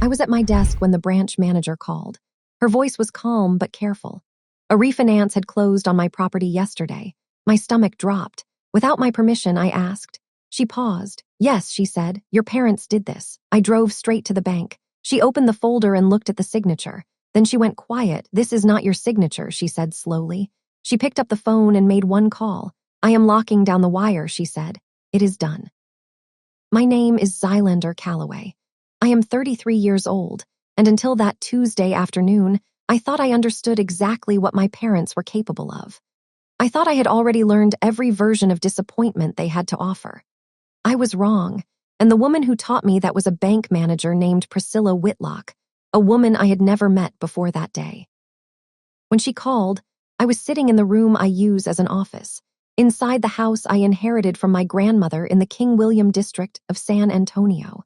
I was at my desk when the branch manager called. Her voice was calm but careful. A refinance had closed on my property yesterday. My stomach dropped. Without my permission, I asked. She paused. Yes, she said, your parents did this. I drove straight to the bank. She opened the folder and looked at the signature. Then she went quiet. This is not your signature, she said slowly. She picked up the phone and made one call. I am locking down the wire, she said. It is done. My name is Zylander Calloway. I am 33 years old, and until that Tuesday afternoon, I thought I understood exactly what my parents were capable of. I thought I had already learned every version of disappointment they had to offer. I was wrong, and the woman who taught me that was a bank manager named Priscilla Whitlock, a woman I had never met before that day. When she called, I was sitting in the room I use as an office, inside the house I inherited from my grandmother in the King William district of San Antonio.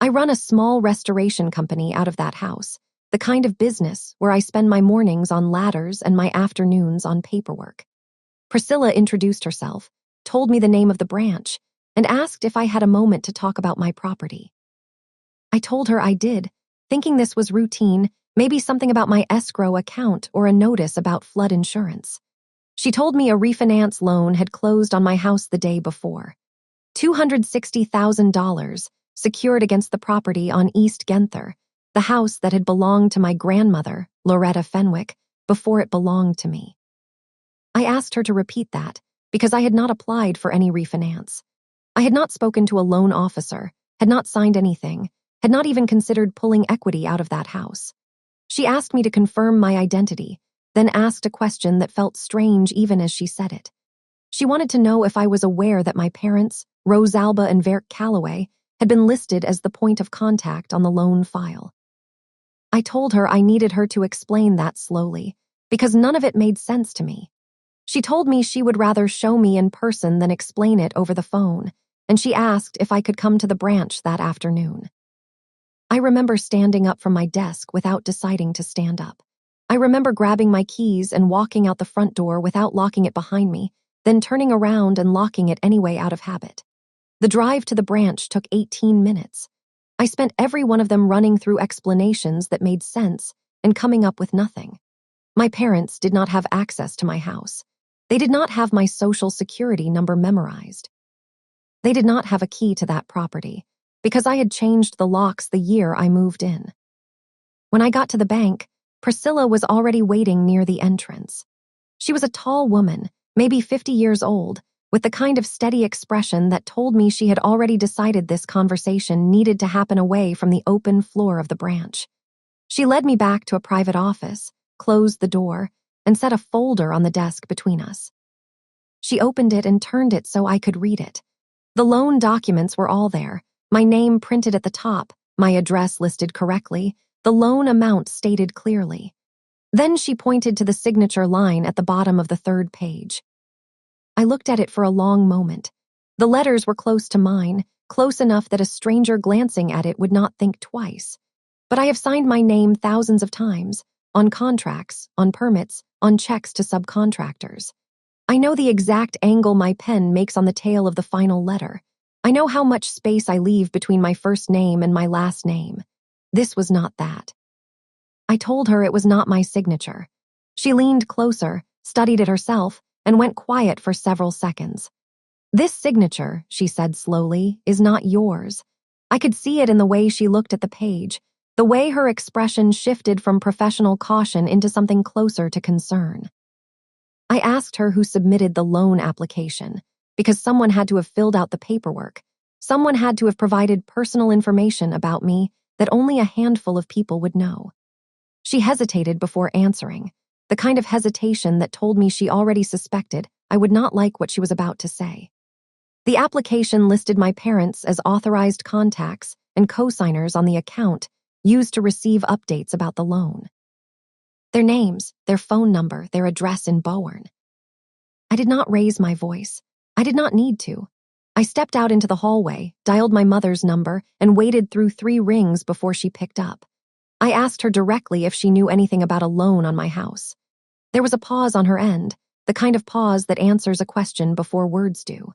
I run a small restoration company out of that house, the kind of business where I spend my mornings on ladders and my afternoons on paperwork. Priscilla introduced herself, told me the name of the branch, and asked if I had a moment to talk about my property. I told her I did, thinking this was routine, maybe something about my escrow account or a notice about flood insurance. She told me a refinance loan had closed on my house the day before. $260,000 secured against the property on East Genther, the house that had belonged to my grandmother, Loretta Fenwick, before it belonged to me. I asked her to repeat that because I had not applied for any refinance. I had not spoken to a loan officer, had not signed anything, had not even considered pulling equity out of that house. She asked me to confirm my identity, then asked a question that felt strange even as she said it. She wanted to know if I was aware that my parents, Rosalba and Verk Calloway, had been listed as the point of contact on the loan file. I told her I needed her to explain that slowly, because none of it made sense to me. She told me she would rather show me in person than explain it over the phone, and she asked if I could come to the branch that afternoon. I remember standing up from my desk without deciding to stand up. I remember grabbing my keys and walking out the front door without locking it behind me, then turning around and locking it anyway out of habit. The drive to the branch took 18 minutes. I spent every one of them running through explanations that made sense and coming up with nothing. My parents did not have access to my house. They did not have my social security number memorized. They did not have a key to that property because I had changed the locks the year I moved in. When I got to the bank, Priscilla was already waiting near the entrance. She was a tall woman, maybe 50 years old, with the kind of steady expression that told me she had already decided this conversation needed to happen away from the open floor of the branch. She led me back to a private office, closed the door, and set a folder on the desk between us. She opened it and turned it so I could read it. The loan documents were all there, my name printed at the top, my address listed correctly, the loan amount stated clearly. Then she pointed to the signature line at the bottom of the third page. I looked at it for a long moment. The letters were close to mine, close enough that a stranger glancing at it would not think twice. But I have signed my name thousands of times, on contracts, on permits, on checks to subcontractors. I know the exact angle my pen makes on the tail of the final letter. I know how much space I leave between my first name and my last name. This was not that. I told her it was not my signature. She leaned closer, studied it herself, and went quiet for several seconds. This signature, she said slowly, is not yours. I could see it in the way she looked at the page, the way her expression shifted from professional caution into something closer to concern. I asked her who submitted the loan application, because someone had to have filled out the paperwork. Someone had to have provided personal information about me that only a handful of people would know. She hesitated before answering, the kind of hesitation that told me she already suspected I would not like what she was about to say. The application listed my parents as authorized contacts and co-signers on the account used to receive updates about the loan. Their names, their phone number, their address in Bourne. I did not raise my voice. I did not need to. I stepped out into the hallway, dialed my mother's number, and waited through 3 rings before she picked up. I asked her directly if she knew anything about a loan on my house. There was a pause on her end, the kind of pause that answers a question before words do.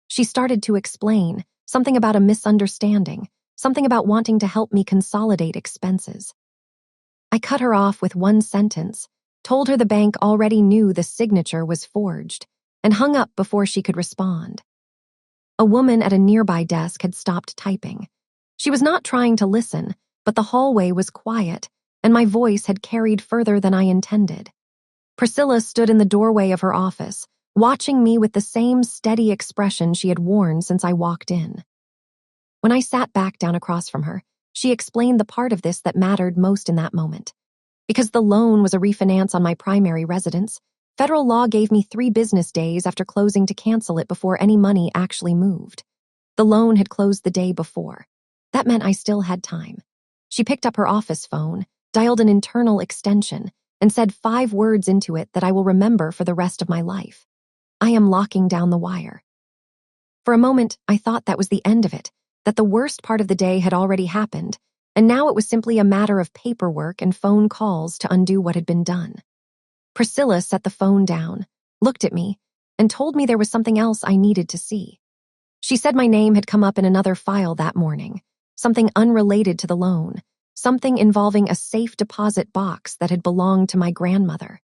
She started to explain, something about a misunderstanding, something about wanting to help me consolidate expenses. I cut her off with one sentence, told her the bank already knew the signature was forged, and hung up before she could respond. A woman at a nearby desk had stopped typing. She was not trying to listen, but the hallway was quiet, and my voice had carried further than I intended. Priscilla stood in the doorway of her office, watching me with the same steady expression she had worn since I walked in. When I sat back down across from her, she explained the part of this that mattered most in that moment. Because the loan was a refinance on my primary residence, federal law gave me 3 business days after closing to cancel it before any money actually moved. The loan had closed the day before. That meant I still had time. She picked up her office phone, dialed an internal extension, and said 5 words into it that I will remember for the rest of my life. I am locking down the wire. For a moment, I thought that was the end of it, that the worst part of the day had already happened, and now it was simply a matter of paperwork and phone calls to undo what had been done. Priscilla set the phone down, looked at me, and told me there was something else I needed to see. She said my name had come up in another file that morning, something unrelated to the loan, something involving a safe deposit box that had belonged to my grandmother.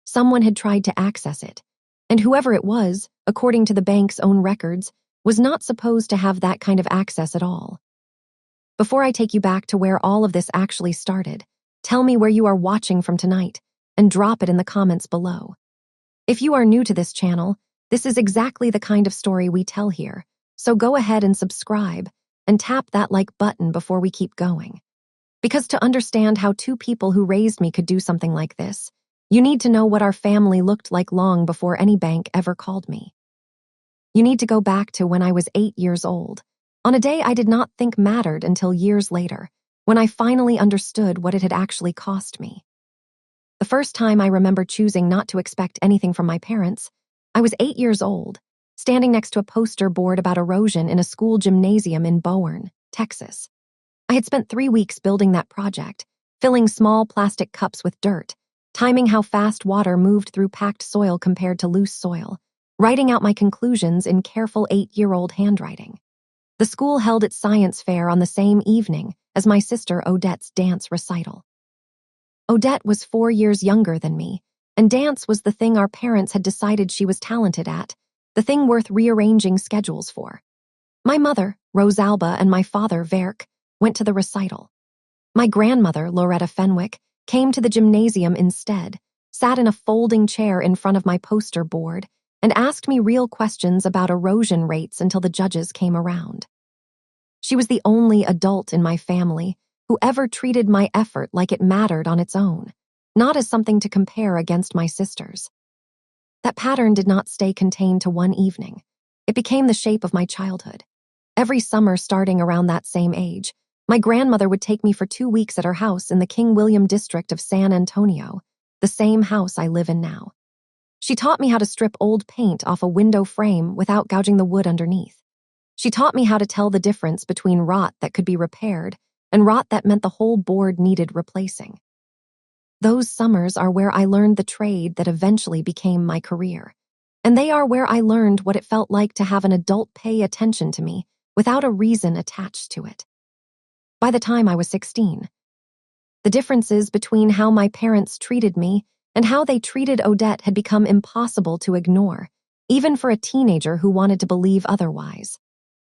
Someone had tried to access it, and whoever it was, according to the bank's own records, was not supposed to have that kind of access at all. Before I take you back to where all of this actually started, tell me where you are watching from tonight, and drop it in the comments below. If you are new to this channel, this is exactly the kind of story we tell here, so go ahead and subscribe, and tap that like button before we keep going. Because to understand how 2 people who raised me could do something like this, you need to know what our family looked like long before any bank ever called me. You need to go back to when I was 8 years old, on a day I did not think mattered until years later, when I finally understood what it had actually cost me. The first time I remember choosing not to expect anything from my parents, I was 8 years old, standing next to a poster board about erosion in a school gymnasium in Boerne, Texas. I had spent 3 weeks building that project, filling small plastic cups with dirt, timing how fast water moved through packed soil compared to loose soil, writing out my conclusions in careful 8-year-old handwriting. The school held its science fair on the same evening as my sister Odette's dance recital. Odette was 4 years younger than me, and dance was the thing our parents had decided she was talented at, the thing worth rearranging schedules for. My mother, Rosalba, and my father, Verk, went to the recital. My grandmother, Loretta Fenwick, came to the gymnasium instead, sat in a folding chair in front of my poster board, and asked me real questions about erosion rates until the judges came around. She was the only adult in my family who ever treated my effort like it mattered on its own, not as something to compare against my sisters. That pattern did not stay contained to one evening. It became the shape of my childhood. Every summer starting around that same age, my grandmother would take me for 2 weeks at her house in the King William district of San Antonio, the same house I live in now. She taught me how to strip old paint off a window frame without gouging the wood underneath. She taught me how to tell the difference between rot that could be repaired and rot that meant the whole board needed replacing. Those summers are where I learned the trade that eventually became my career. And they are where I learned what it felt like to have an adult pay attention to me without a reason attached to it. By the time I was 16, the differences between how my parents treated me and how they treated Odette had become impossible to ignore, even for a teenager who wanted to believe otherwise.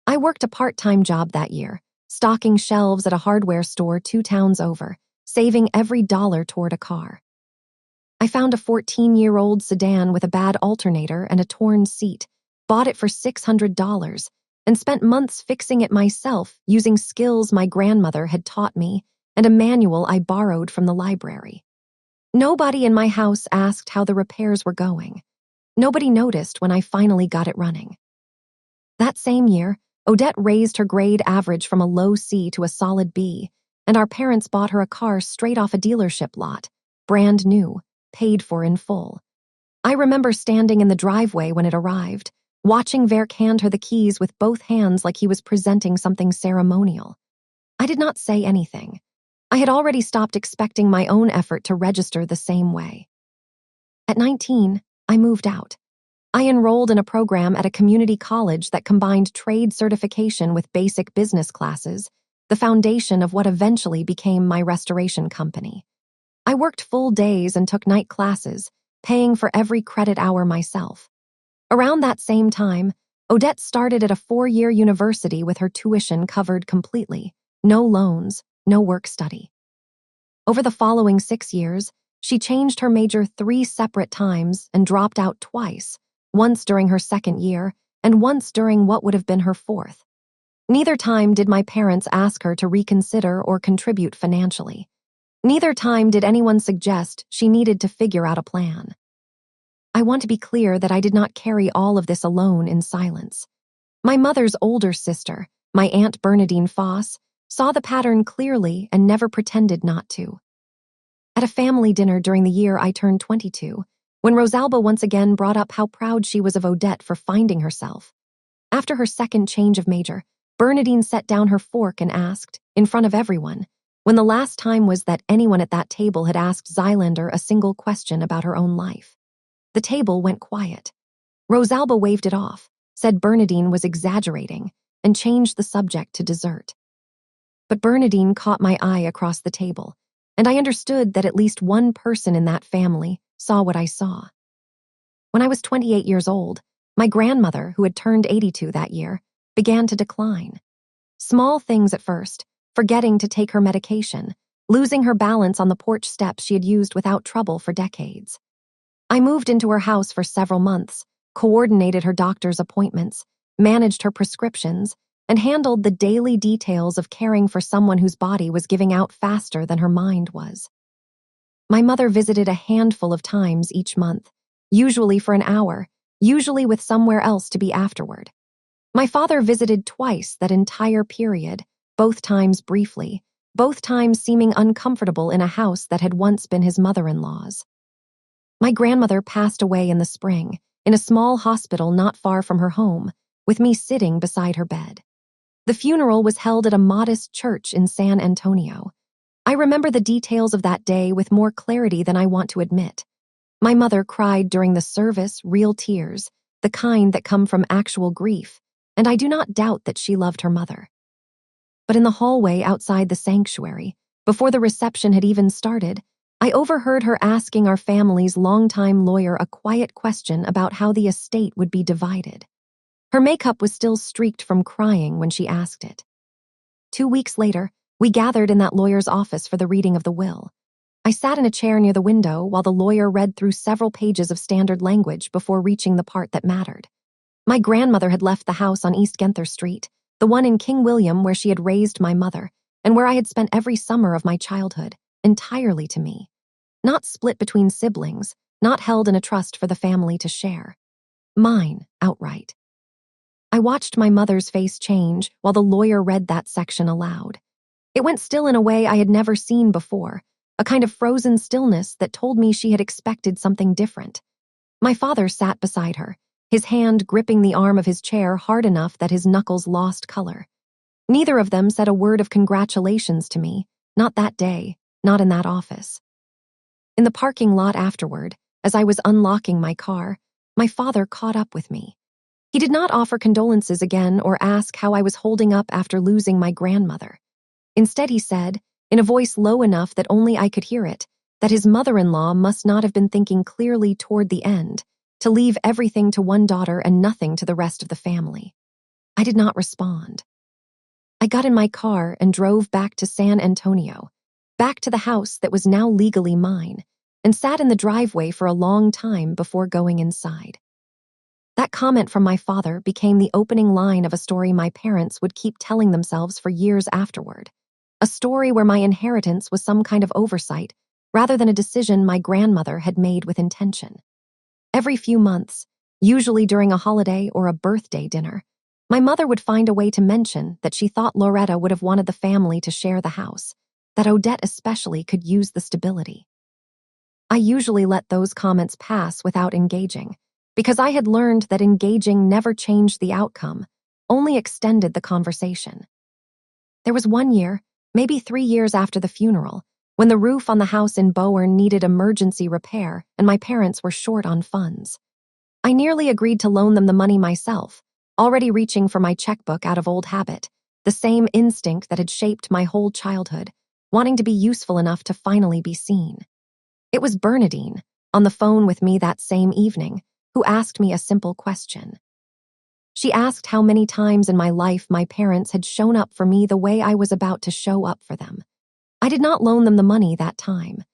I worked a part-time job that year, stocking shelves at a hardware store 2 towns over, saving every dollar toward a car. I found a 14-year-old sedan with a bad alternator and a torn seat, bought it for $600, and spent months fixing it myself using skills my grandmother had taught me and a manual I borrowed from the library. Nobody in my house asked how the repairs were going. Nobody noticed when I finally got it running. That same year, Odette raised her grade average from a low C to a solid B, and our parents bought her a car straight off a dealership lot, brand new, paid for in full. I remember standing in the driveway when it arrived, watching Verk hand her the keys with both hands like he was presenting something ceremonial. I did not say anything. I had already stopped expecting my own effort to register the same way. At 19, I moved out. I enrolled in a program at a community college that combined trade certification with basic business classes, the foundation of what eventually became my restoration company. I worked full days and took night classes, paying for every credit hour myself. Around that same time, Odette started at a 4-year university with her tuition covered completely, no loans, no work study. Over the following 6 years, she changed her major 3 separate times and dropped out twice, once during her 2nd year and once during what would have been her 4th. Neither time did my parents ask her to reconsider or contribute financially. Neither time did anyone suggest she needed to figure out a plan. I want to be clear that I did not carry all of this alone in silence. My mother's older sister, my Aunt Bernadine Foss, saw the pattern clearly and never pretended not to. At a family dinner during the year I turned 22, when Rosalba once again brought up how proud she was of Odette for finding herself. After her 2nd change of major, Bernadine set down her fork and asked, in front of everyone, when the last time was that anyone at that table had asked Zylander a single question about her own life. The table went quiet. Rosalba waved it off, said Bernadine was exaggerating, and changed the subject to dessert. But Bernadine caught my eye across the table, and I understood that at least one person in that family saw what I saw. When I was 28 years old, my grandmother, who had turned 82 that year, began to decline. Small things at first, forgetting to take her medication, losing her balance on the porch steps she had used without trouble for decades. I moved into her house for several months, coordinated her doctor's appointments, managed her prescriptions, and handled the daily details of caring for someone whose body was giving out faster than her mind was. My mother visited a handful of times each month, usually for an hour, usually with somewhere else to be afterward. My father visited twice that entire period, both times briefly, both times seeming uncomfortable in a house that had once been his mother-in-law's. My grandmother passed away in the spring, in a small hospital not far from her home, with me sitting beside her bed. The funeral was held at a modest church in San Antonio. I remember the details of that day with more clarity than I want to admit. My mother cried during the service, real tears, the kind that come from actual grief, and I do not doubt that she loved her mother. But in the hallway outside the sanctuary, before the reception had even started, I overheard her asking our family's longtime lawyer a quiet question about how the estate would be divided. Her makeup was still streaked from crying when she asked it. 2 weeks later, we gathered in that lawyer's office for the reading of the will. I sat in a chair near the window while the lawyer read through several pages of standard language before reaching the part that mattered. My grandmother had left the house on East Genther Street, the one in King William where she had raised my mother, and where I had spent every summer of my childhood, entirely to me. Not split between siblings, not held in a trust for the family to share. Mine, outright. I watched my mother's face change while the lawyer read that section aloud. It went still in a way I had never seen before, a kind of frozen stillness that told me she had expected something different. My father sat beside her, his hand gripping the arm of his chair hard enough that his knuckles lost color. Neither of them said a word of congratulations to me, not that day, not in that office. In the parking lot afterward, as I was unlocking my car, my father caught up with me. He did not offer condolences again or ask how I was holding up after losing my grandmother. Instead, he said, in a voice low enough that only I could hear it, that his mother-in-law must not have been thinking clearly toward the end, to leave everything to one daughter and nothing to the rest of the family. I did not respond. I got in my car and drove back to San Antonio, back to the house that was now legally mine, and sat in the driveway for a long time before going inside. That comment from my father became the opening line of a story my parents would keep telling themselves for years afterward, a story where my inheritance was some kind of oversight rather than a decision my grandmother had made with intention. Every few months, usually during a holiday or a birthday dinner, my mother would find a way to mention that she thought Loretta would have wanted the family to share the house, that Odette especially could use the stability. I usually let those comments pass without engaging, because I had learned that engaging never changed the outcome, only extended the conversation. There was one year, maybe 3 years after the funeral, when the roof on the house in Bourne needed emergency repair and my parents were short on funds. I nearly agreed to loan them the money myself, already reaching for my checkbook out of old habit, the same instinct that had shaped my whole childhood, wanting to be useful enough to finally be seen. It was Bernadine, on the phone with me that same evening, who asked me a simple question. She asked how many times in my life my parents had shown up for me the way I was about to show up for them. I did not loan them the money that time.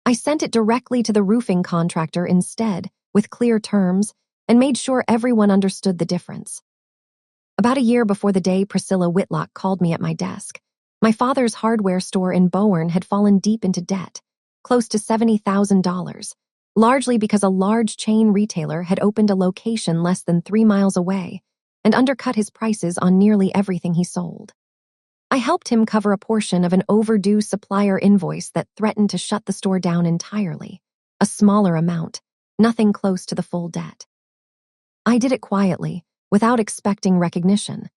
I sent it directly to the roofing contractor instead, with clear terms, and made sure everyone understood the difference. About a year before the day Priscilla Whitlock called me at my desk, my father's hardware store in Bourne had fallen deep into debt, close to $70,000, largely because a large chain retailer had opened a location less than 3 miles away and undercut his prices on nearly everything he sold. I helped him cover a portion of an overdue supplier invoice that threatened to shut the store down entirely, a smaller amount, nothing close to the full debt. I did it quietly, without expecting recognition.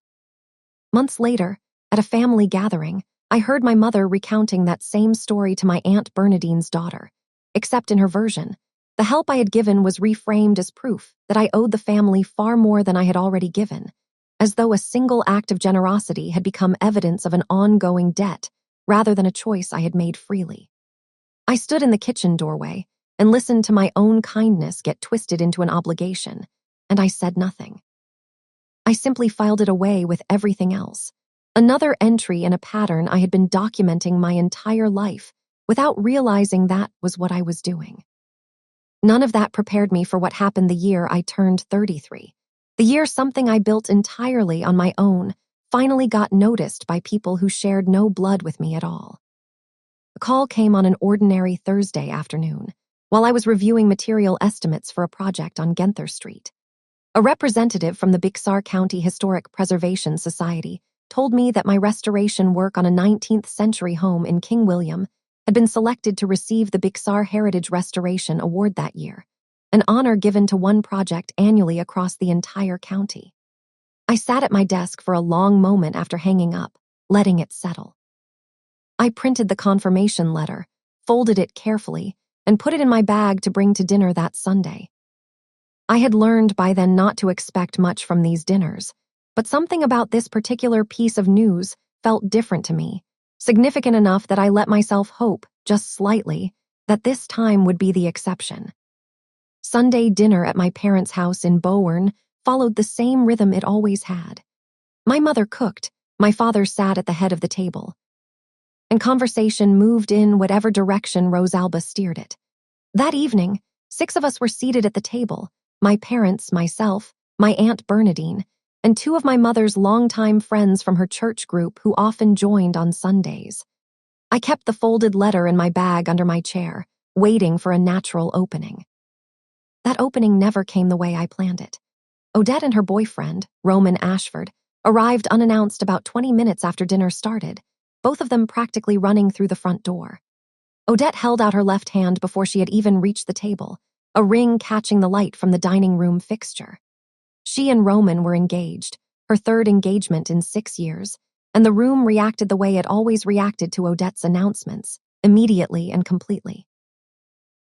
Months later, at a family gathering, I heard my mother recounting that same story to my Aunt Bernadine's daughter, except in her version, the help I had given was reframed as proof that I owed the family far more than I had already given, as though a single act of generosity had become evidence of an ongoing debt rather than a choice I had made freely. I stood in the kitchen doorway and listened to my own kindness get twisted into an obligation, and I said nothing. I simply filed it away with everything else, another entry in a pattern I had been documenting my entire life without realizing that was what I was doing. None of that prepared me for what happened the year I turned 33. The year something I built entirely on my own finally got noticed by people who shared no blood with me at all. The call came on an ordinary Thursday afternoon, while I was reviewing material estimates for a project on Genther Street. A representative from the Bixar County Historic Preservation Society told me that my restoration work on a 19th-century home in King William had been selected to receive the Bixar Heritage Restoration Award that year, an honor given to one project annually across the entire county. I sat at my desk for a long moment after hanging up, letting it settle. I printed the confirmation letter, folded it carefully, and put it in my bag to bring to dinner that Sunday. I had learned by then not to expect much from these dinners, but something about this particular piece of news felt different to me, significant enough that I let myself hope, just slightly, that this time would be the exception. Sunday dinner at my parents' house in Bourne followed the same rhythm it always had. My mother cooked, my father sat at the head of the table, and conversation moved in whatever direction Rosalba steered it. That evening, 6 of us were seated at the table, my parents, myself, my Aunt Bernadine, and 2 of my mother's longtime friends from her church group who often joined on Sundays. I kept the folded letter in my bag under my chair, waiting for a natural opening. That opening never came the way I planned it. Odette and her boyfriend, Roman Ashford, arrived unannounced about 20 minutes after dinner started, both of them practically running through the front door. Odette held out her left hand before she had even reached the table, a ring catching the light from the dining room fixture. She and Roman were engaged, her 3rd engagement in 6 years, and the room reacted the way it always reacted to Odette's announcements, immediately and completely.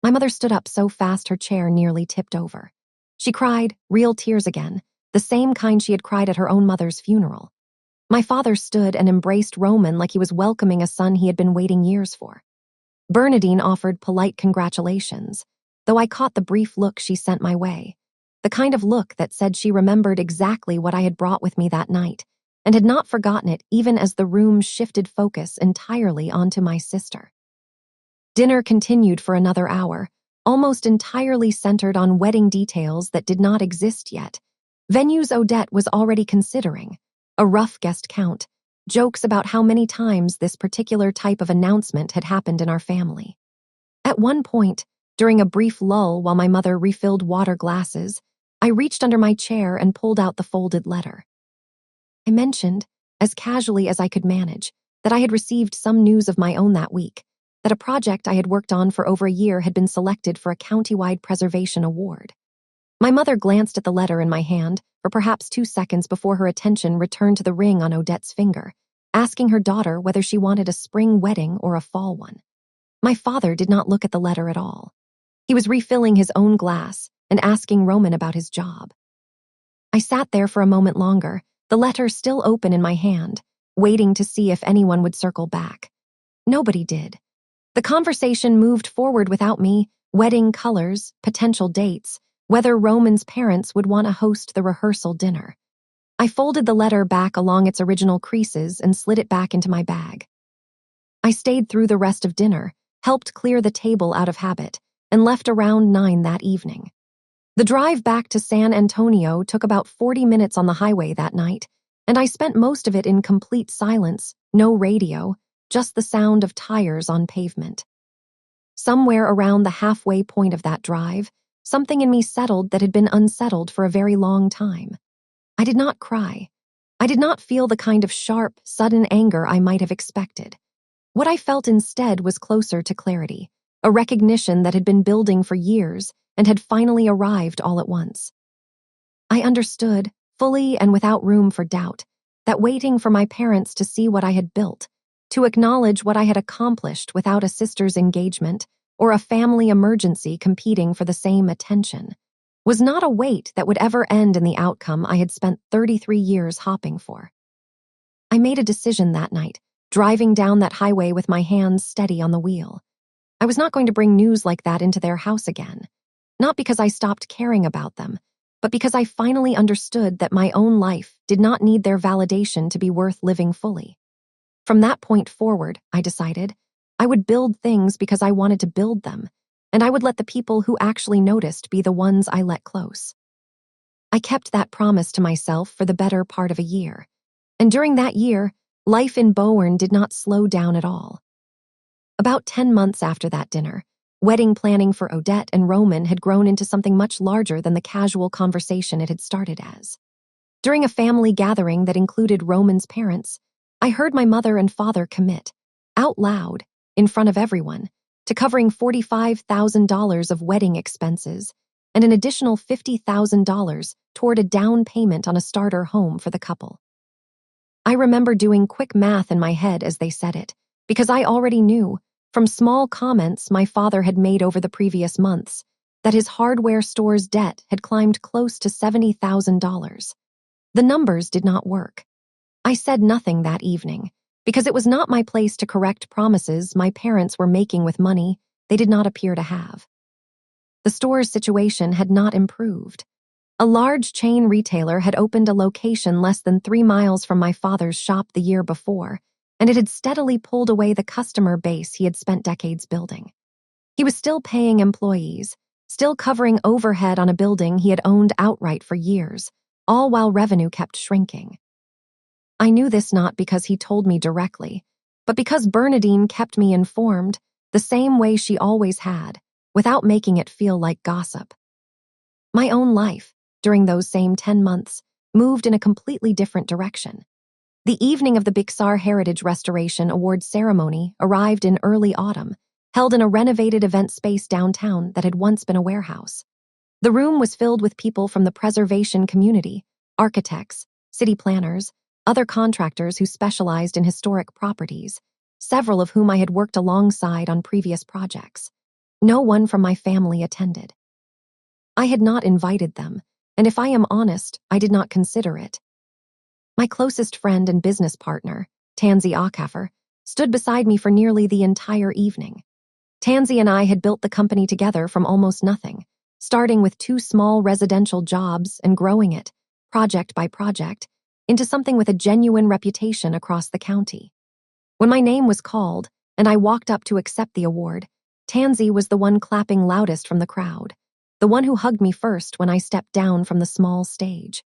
My mother stood up so fast her chair nearly tipped over. She cried, real tears again, the same kind she had cried at her own mother's funeral. My father stood and embraced Roman like he was welcoming a son he had been waiting years for. Bernadine offered polite congratulations, though I caught the brief look she sent my way, the kind of look that said she remembered exactly what I had brought with me that night, and had not forgotten it even as the room shifted focus entirely onto my sister. Dinner continued for another hour, almost entirely centered on wedding details that did not exist yet, venues Odette was already considering, a rough guest count, jokes about how many times this particular type of announcement had happened in our family. At one point, during a brief lull while my mother refilled water glasses, I reached under my chair and pulled out the folded letter. I mentioned, as casually as I could manage, that I had received some news of my own that week, that a project I had worked on for over a year had been selected for a countywide preservation award. My mother glanced at the letter in my hand for perhaps 2 seconds before her attention returned to the ring on Odette's finger, asking her daughter whether she wanted a spring wedding or a fall one. My father did not look at the letter at all. He was refilling his own glass, and asking Roman about his job. I sat there for a moment longer, the letter still open in my hand, waiting to see if anyone would circle back. Nobody did. The conversation moved forward without me: wedding colors, potential dates, whether Roman's parents would want to host the rehearsal dinner. I folded the letter back along its original creases and slid it back into my bag. I stayed through the rest of dinner, helped clear the table out of habit, and left around 9 that evening. The drive back to San Antonio took about 40 minutes on the highway that night, and I spent most of it in complete silence, no radio, just the sound of tires on pavement. Somewhere around the halfway point of that drive, something in me settled that had been unsettled for a very long time. I did not cry. I did not feel the kind of sharp, sudden anger I might have expected. What I felt instead was closer to clarity, a recognition that had been building for years and had finally arrived all at once. I understood, fully and without room for doubt, that waiting for my parents to see what I had built, to acknowledge what I had accomplished without a sister's engagement or a family emergency competing for the same attention, was not a wait that would ever end in the outcome I had spent 33 years hopping for. I made a decision that night, driving down that highway with my hands steady on the wheel. I was not going to bring news like that into their house again. Not because I stopped caring about them, but because I finally understood that my own life did not need their validation to be worth living fully. From that point forward, I decided, I would build things because I wanted to build them, and I would let the people who actually noticed be the ones I let close. I kept that promise to myself for the better part of a year, and during that year, life in Bowen did not slow down at all. About 10 months after that dinner, wedding planning for Odette and Roman had grown into something much larger than the casual conversation it had started as. During a family gathering that included Roman's parents, I heard my mother and father commit, out loud, in front of everyone, to covering $45,000 of wedding expenses and an additional $50,000 toward a down payment on a starter home for the couple. I remember doing quick math in my head as they said it, because I already knew, from small comments my father had made over the previous months, that his hardware store's debt had climbed close to $70,000. The numbers did not work. I said nothing that evening, because it was not my place to correct promises my parents were making with money they did not appear to have. The store's situation had not improved. A large chain retailer had opened a location less than 3 miles from my father's shop the year before, and it had steadily pulled away the customer base he had spent decades building. He was still paying employees, still covering overhead on a building he had owned outright for years, all while revenue kept shrinking. I knew this not because he told me directly, but because Bernadine kept me informed the same way she always had, without making it feel like gossip. My own life, during those same 10 months, moved in a completely different direction. The evening of the Bixar Heritage Restoration Awards ceremony arrived in early autumn, held in a renovated event space downtown that had once been a warehouse. The room was filled with people from the preservation community, architects, city planners, other contractors who specialized in historic properties, several of whom I had worked alongside on previous projects. No one from my family attended. I had not invited them, and if I am honest, I did not consider it. My closest friend and business partner, Tansy Acaffer, stood beside me for nearly the entire evening. Tansy and I had built the company together from almost nothing, starting with 2 small residential jobs and growing it, project by project, into something with a genuine reputation across the county. When my name was called, and I walked up to accept the award, Tansy was the one clapping loudest from the crowd, the one who hugged me first when I stepped down from the small stage.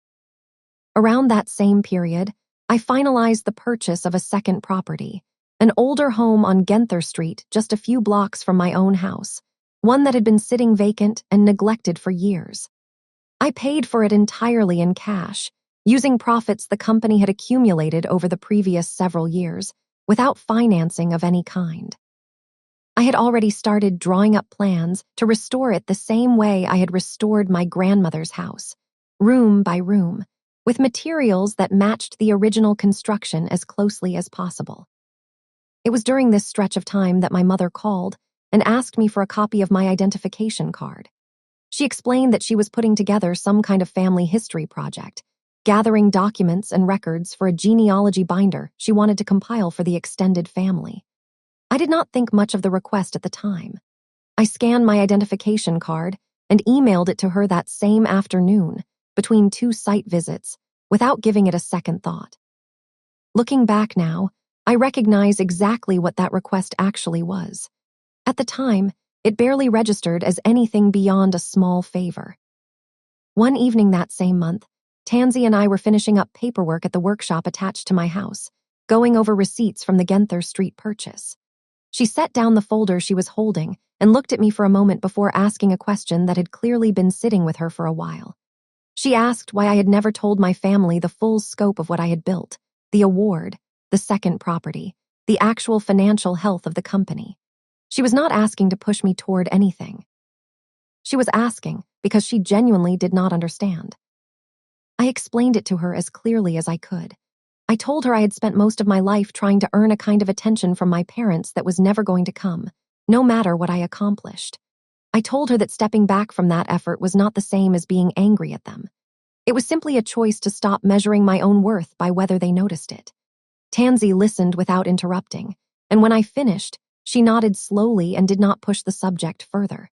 Around that same period, I finalized the purchase of a second property, an older home on Genther Street just a few blocks from my own house, one that had been sitting vacant and neglected for years. I paid for it entirely in cash, using profits the company had accumulated over the previous several years, without financing of any kind. I had already started drawing up plans to restore it the same way I had restored my grandmother's house, room by room, with materials that matched the original construction as closely as possible. It was during this stretch of time that my mother called and asked me for a copy of my identification card. She explained that she was putting together some kind of family history project, gathering documents and records for a genealogy binder she wanted to compile for the extended family. I did not think much of the request at the time. I scanned my identification card and emailed it to her that same afternoon, between two site visits, without giving it a second thought. Looking back now, I recognize exactly what that request actually was. At the time, it barely registered as anything beyond a small favor. One evening that same month, Tansy and I were finishing up paperwork at the workshop attached to my house, going over receipts from the Genther Street purchase. She set down the folder she was holding and looked at me for a moment before asking a question that had clearly been sitting with her for a while. She asked why I had never told my family the full scope of what I had built, the award, the second property, the actual financial health of the company. She was not asking to push me toward anything. She was asking because she genuinely did not understand. I explained it to her as clearly as I could. I told her I had spent most of my life trying to earn a kind of attention from my parents that was never going to come, no matter what I accomplished. I told her that stepping back from that effort was not the same as being angry at them. It was simply a choice to stop measuring my own worth by whether they noticed it. Tansy listened without interrupting, and when I finished, she nodded slowly and did not push the subject further.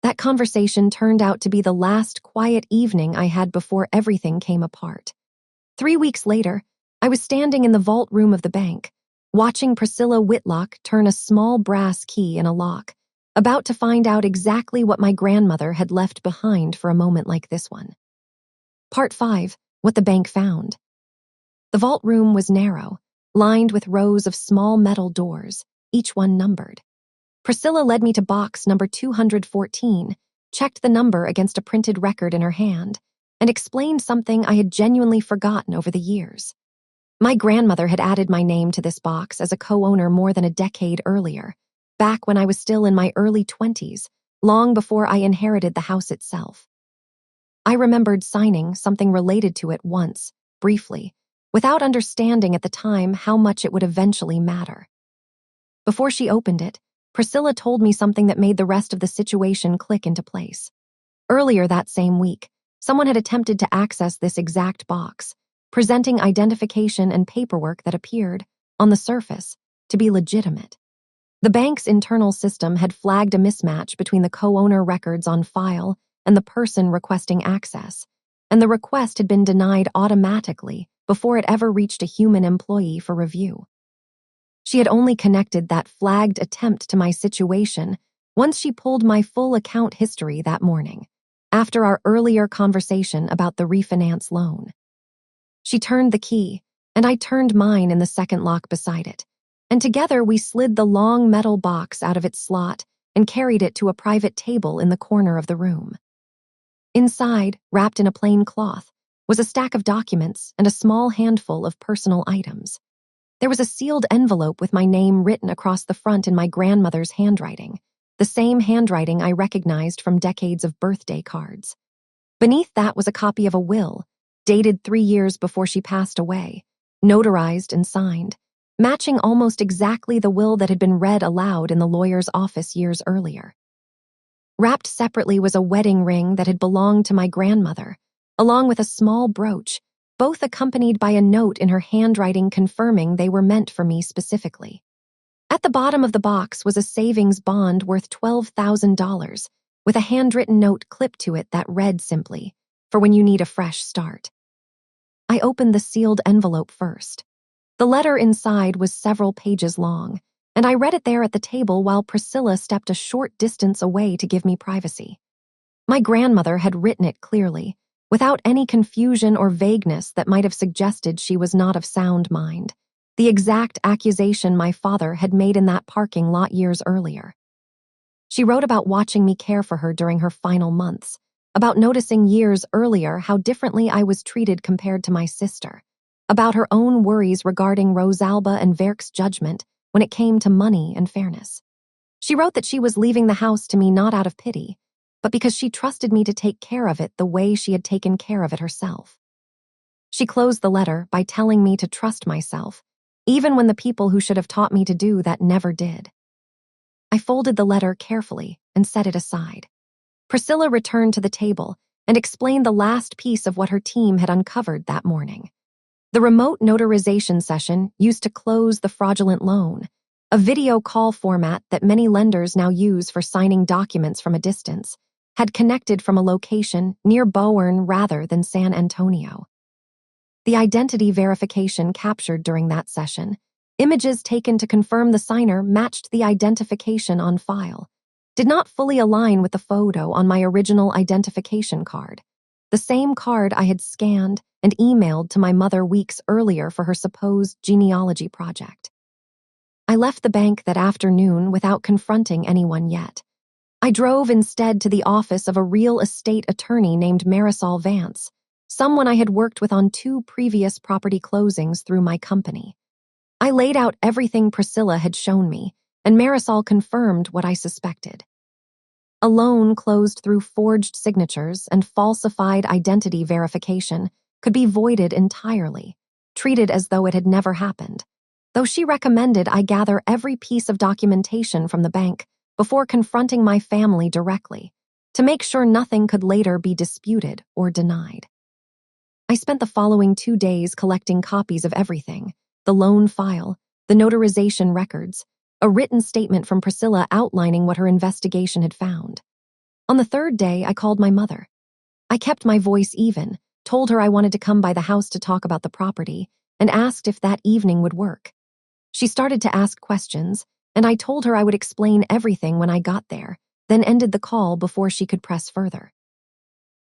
That conversation turned out to be the last quiet evening I had before everything came apart. 3 weeks later, I was standing in the vault room of the bank, watching Priscilla Whitlock turn a small brass key in a lock, about to find out exactly what my grandmother had left behind for a moment like this one. Part 5, What the Bank Found. The vault room was narrow, lined with rows of small metal doors, each one numbered. Priscilla led me to box number 214, checked the number against a printed record in her hand, and explained something I had genuinely forgotten over the years. My grandmother had added my name to this box as a co-owner more than a decade earlier, back when I was still in my early 20s, long before I inherited the house itself. I remembered signing something related to it once, briefly, without understanding at the time how much it would eventually matter. Before she opened it, Priscilla told me something that made the rest of the situation click into place. Earlier that same week, someone had attempted to access this exact box, presenting identification and paperwork that appeared, on the surface, to be legitimate. The bank's internal system had flagged a mismatch between the co-owner records on file and the person requesting access, and the request had been denied automatically before it ever reached a human employee for review. She had only connected that flagged attempt to my situation once she pulled my full account history that morning, after our earlier conversation about the refinance loan. She turned the key, and I turned mine in the second lock beside it, and together we slid the long metal box out of its slot and carried it to a private table in the corner of the room. Inside, wrapped in a plain cloth, was a stack of documents and a small handful of personal items. There was a sealed envelope with my name written across the front in my grandmother's handwriting, the same handwriting I recognized from decades of birthday cards. Beneath that was a copy of a will, dated 3 years before she passed away, notarized and signed, matching almost exactly the will that had been read aloud in the lawyer's office years earlier. Wrapped separately was a wedding ring that had belonged to my grandmother, along with a small brooch, both accompanied by a note in her handwriting confirming they were meant for me specifically. At the bottom of the box was a savings bond worth $12,000, with a handwritten note clipped to it that read simply, "For when you need a fresh start." I opened the sealed envelope first. The letter inside was several pages long, and I read it there at the table while Priscilla stepped a short distance away to give me privacy. My grandmother had written it clearly, without any confusion or vagueness that might have suggested she was not of sound mind, the exact accusation my father had made in that parking lot years earlier. She wrote about watching me care for her during her final months, about noticing years earlier how differently I was treated compared to my sister, about her own worries regarding Rosalba and Verk's judgment when it came to money and fairness. She wrote that she was leaving the house to me not out of pity, but because she trusted me to take care of it the way she had taken care of it herself. She closed the letter by telling me to trust myself, even when the people who should have taught me to do that never did. I folded the letter carefully and set it aside. Priscilla returned to the table and explained the last piece of what her team had uncovered that morning. The remote notarization session used to close the fraudulent loan, a video call format that many lenders now use for signing documents from a distance, had connected from a location near Bowen rather than San Antonio. The identity verification captured during that session, images taken to confirm the signer matched the identification on file, did not fully align with the photo on my original identification card, the same card I had scanned and emailed to my mother weeks earlier for her supposed genealogy project. I left the bank that afternoon without confronting anyone yet. I drove instead to the office of a real estate attorney named Marisol Vance, someone I had worked with on 2 previous property closings through my company. I laid out everything Priscilla had shown me, and Marisol confirmed what I suspected. A loan closed through forged signatures and falsified identity verification could be voided entirely, treated as though it had never happened, though she recommended I gather every piece of documentation from the bank before confronting my family directly, to make sure nothing could later be disputed or denied. I spent the following 2 days collecting copies of everything: the loan file, the notarization records, a written statement from Priscilla outlining what her investigation had found. On the 3rd day, I called my mother. I kept my voice even, told her I wanted to come by the house to talk about the property, and asked if that evening would work. She started to ask questions, and I told her I would explain everything when I got there, then ended the call before she could press further.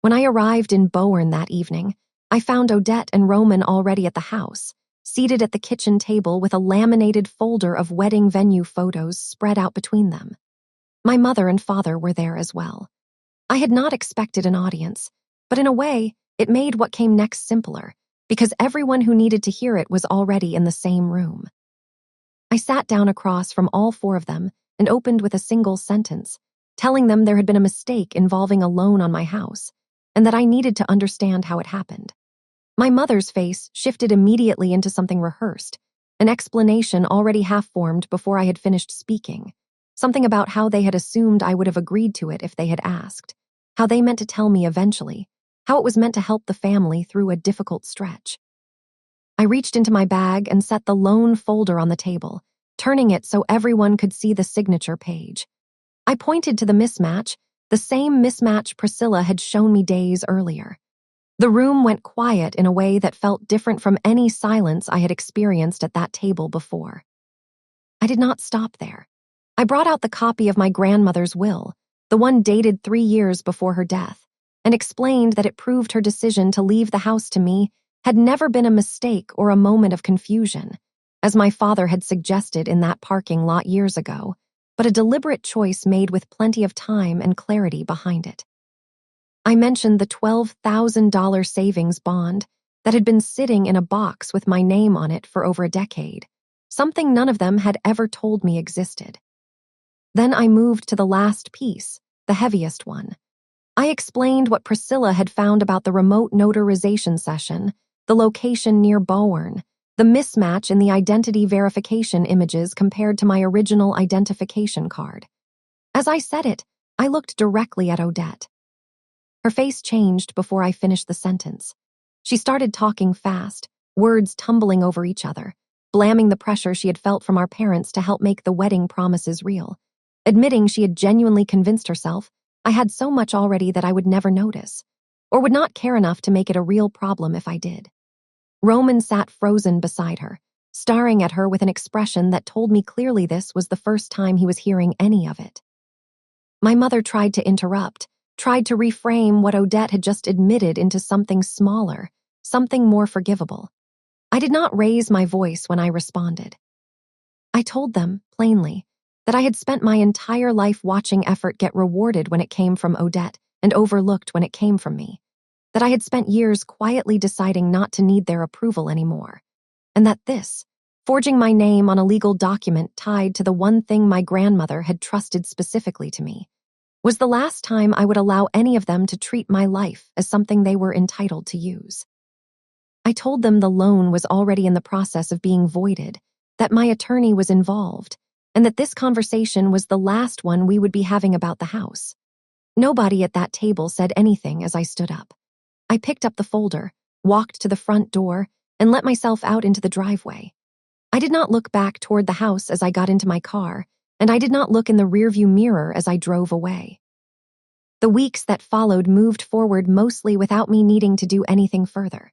When I arrived in Bowen that evening, I found Odette and Roman already at the house, seated at the kitchen table with a laminated folder of wedding venue photos spread out between them. My mother and father were there as well. I had not expected an audience, but in a way, it made what came next simpler, because everyone who needed to hear it was already in the same room. I sat down across from all 4 of them and opened with a single sentence, telling them there had been a mistake involving a loan on my house, and that I needed to understand how it happened. My mother's face shifted immediately into something rehearsed, an explanation already half-formed before I had finished speaking, something about how they had assumed I would have agreed to it if they had asked, how they meant to tell me eventually, how it was meant to help the family through a difficult stretch. I reached into my bag and set the loan folder on the table, turning it so everyone could see the signature page. I pointed to the mismatch, the same mismatch Priscilla had shown me days earlier. The room went quiet in a way that felt different from any silence I had experienced at that table before. I did not stop there. I brought out the copy of my grandmother's will, the one dated 3 years before her death, and explained that it proved her decision to leave the house to me had never been a mistake or a moment of confusion, as my father had suggested in that parking lot years ago, but a deliberate choice made with plenty of time and clarity behind it. I mentioned the $12,000 savings bond that had been sitting in a box with my name on it for over a decade, something none of them had ever told me existed. Then I moved to the last piece, the heaviest one. I explained what Priscilla had found about the remote notarization session, the location near Bowen, the mismatch in the identity verification images compared to my original identification card. As I said it, I looked directly at Odette. Her face changed before I finished the sentence. She started talking fast, words tumbling over each other, blaming the pressure she had felt from our parents to help make the wedding promises real, admitting she had genuinely convinced herself I had so much already that I would never notice, or would not care enough to make it a real problem if I did. Roman sat frozen beside her, staring at her with an expression that told me clearly this was the first time he was hearing any of it. My mother tried to interrupt, tried to reframe what Odette had just admitted into something smaller, something more forgivable. I did not raise my voice when I responded. I told them, plainly, that I had spent my entire life watching effort get rewarded when it came from Odette and overlooked when it came from me, that I had spent years quietly deciding not to need their approval anymore, and that this, forging my name on a legal document tied to the one thing my grandmother had trusted specifically to me, was the last time I would allow any of them to treat my life as something they were entitled to use. I told them the loan was already in the process of being voided, that my attorney was involved, and that this conversation was the last one we would be having about the house. Nobody at that table said anything as I stood up. I picked up the folder, walked to the front door, and let myself out into the driveway. I did not look back toward the house as I got into my car, and I did not look in the rearview mirror as I drove away. The weeks that followed moved forward mostly without me needing to do anything further.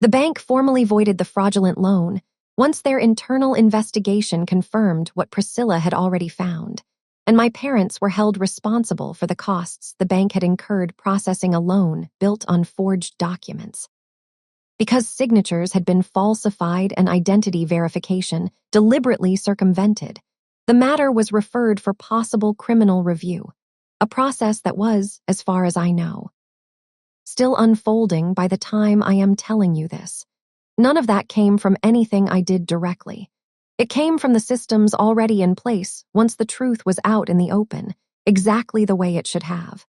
The bank formally voided the fraudulent loan once their internal investigation confirmed what Priscilla had already found, and my parents were held responsible for the costs the bank had incurred processing a loan built on forged documents. Because signatures had been falsified and identity verification deliberately circumvented, the matter was referred for possible criminal review, a process that was, as far as I know, still unfolding by the time I am telling you this. None of that came from anything I did directly. It came from the systems already in place once the truth was out in the open, exactly the way it should have.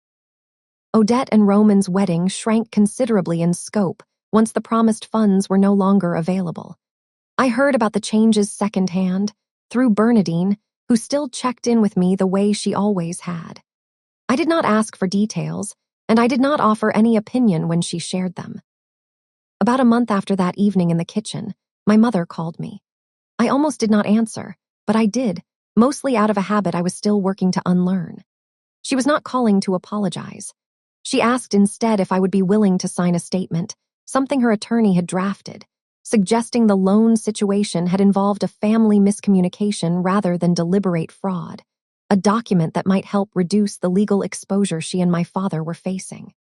Odette and Roman's wedding shrank considerably in scope once the promised funds were no longer available. I heard about the changes secondhand, through Bernadine, who still checked in with me the way she always had. I did not ask for details, and I did not offer any opinion when she shared them. About a month after that evening in the kitchen, my mother called me. I almost did not answer, but I did, mostly out of a habit I was still working to unlearn. She was not calling to apologize. She asked instead if I would be willing to sign a statement, something her attorney had drafted, suggesting the loan situation had involved a family miscommunication rather than deliberate fraud, a document that might help reduce the legal exposure she and my father were facing.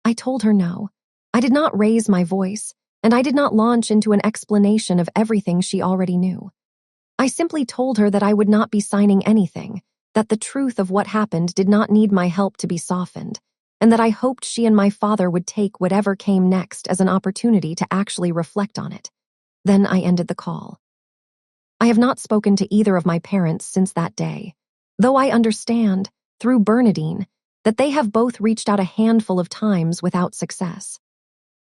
I told her no. I did not raise my voice, and I did not launch into an explanation of everything she already knew. I simply told her that I would not be signing anything, that the truth of what happened did not need my help to be softened, and that I hoped she and my father would take whatever came next as an opportunity to actually reflect on it. Then I ended the call. I have not spoken to either of my parents since that day, though I understand, through Bernadine, that they have both reached out a handful of times without success.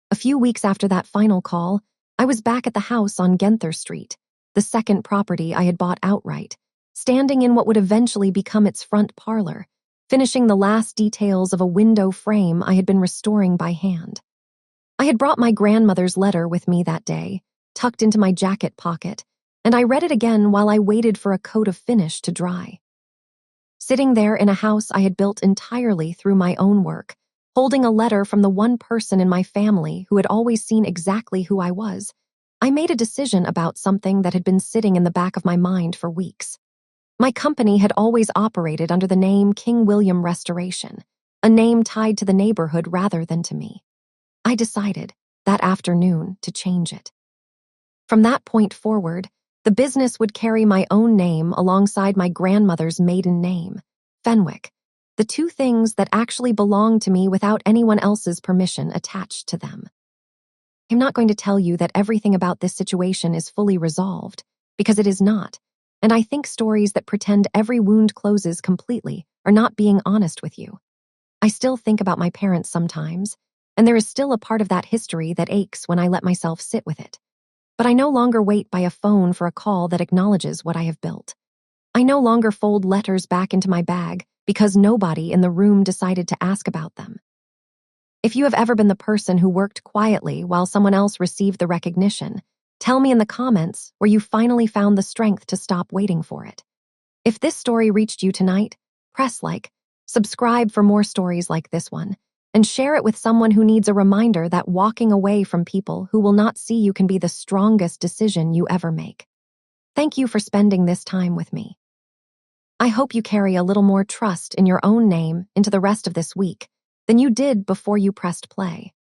A few weeks after that final call, I was back at the house on Genther Street, the second property I had bought outright, standing in what would eventually become its front parlor, finishing the last details of a window frame I had been restoring by hand. I had brought my grandmother's letter with me that day, tucked into my jacket pocket, and I read it again while I waited for a coat of finish to dry. Sitting there in a house I had built entirely through my own work, holding a letter from the one person in my family who had always seen exactly who I was, I made a decision about something that had been sitting in the back of my mind for weeks. My company had always operated under the name King William Restoration, a name tied to the neighborhood rather than to me. I decided, that afternoon, to change it. From that point forward, the business would carry my own name alongside my grandmother's maiden name, Fenwick, the two things that actually belonged to me without anyone else's permission attached to them. I'm not going to tell you that everything about this situation is fully resolved, because it is not, and I think stories that pretend every wound closes completely are not being honest with you. I still think about my parents sometimes, and there is still a part of that history that aches when I let myself sit with it. But I no longer wait by a phone for a call that acknowledges what I have built. I no longer fold letters back into my bag because nobody in the room decided to ask about them. If you have ever been the person who worked quietly while someone else received the recognition, tell me in the comments where you finally found the strength to stop waiting for it. If this story reached you tonight, press like, subscribe for more stories like this one, and share it with someone who needs a reminder that walking away from people who will not see you can be the strongest decision you ever make. Thank you for spending this time with me. I hope you carry a little more trust in your own name into the rest of this week than you did before you pressed play.